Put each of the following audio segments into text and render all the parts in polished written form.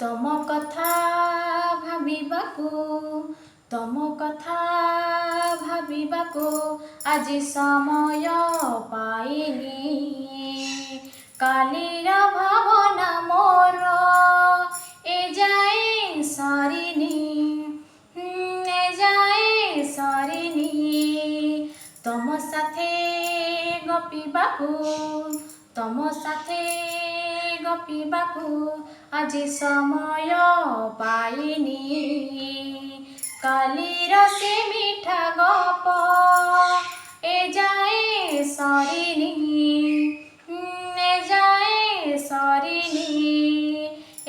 ତମ କଥା ଭାବିବାକୁ ତମ କଥା ଭାବିବାକୁ ଆଜି ସମୟ ପାଇନି। କାଲିର ଭାବନା ମୋର ଏଯାଏ ସରିନି, ଏଯାଏ ସରିନି। ତମ ସାଥେ ଗପିବାକୁ ତମ ସାଥେ ଗପିବାକୁ ଆଜି ସମୟ ପାଇନି। କାଲିର ସେ ମିଠା ଗପ ଏଯାଏ ସରିନି, ଏଯାଏ ସରିନି,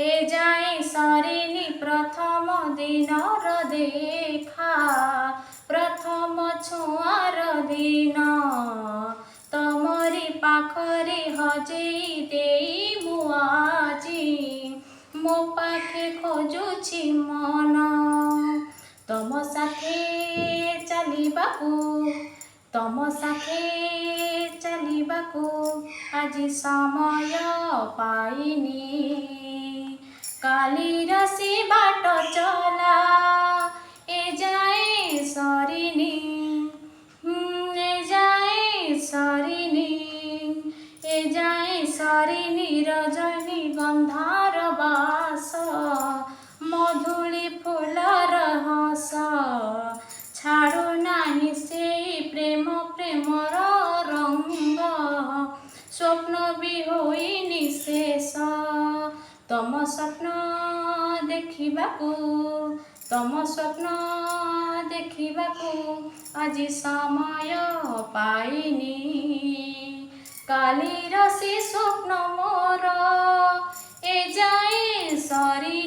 ଏଯାଏ ସରିନି। ପ୍ରଥମ ଦିନର ଦେଖା, ପ୍ରଥମ ଛୁଆଁର ଦିନ ତମରି ପାଖରେ ହଜେଇ ଦେଇ ମୁଁ ଆଜି ମୋ ପାଖେ ଖୋଜୁଛି ମନ। ତମ ସାଥେ ଚାଲିବାକୁ ତମ ସାଥେ ଚାଲିବାକୁ ଆଜି ସମୟ ପାଇନି। କାଲିର ସେ ବାଟ ଚଲା ଏଯାଏ ସରିନି, ଏଯାଏ ସରିନି, ଏଯାଏ ସରିନି। ରଜନୀ ଗନ୍ଧାର ବାସ, ମଧୁଳି ଫୁଲର ହସ ଛାଡ଼ୁ ନାହିଁ ସେଇ ପ୍ରେମ, ପ୍ରେମର ରଙ୍ଗ ସ୍ୱପ୍ନ ବି ହୋଇନି ଶେଷ। ତମ ସ୍ୱପ୍ନ ଦେଖିବାକୁ ତମ ସ୍ୱପ୍ନ ଦେଖିବାକୁ ଆଜି ସମୟ ପାଇନି। କାଲିର ସେ ସ୍ୱପ୍ନ ମୋର ଏଯାଏ ସରି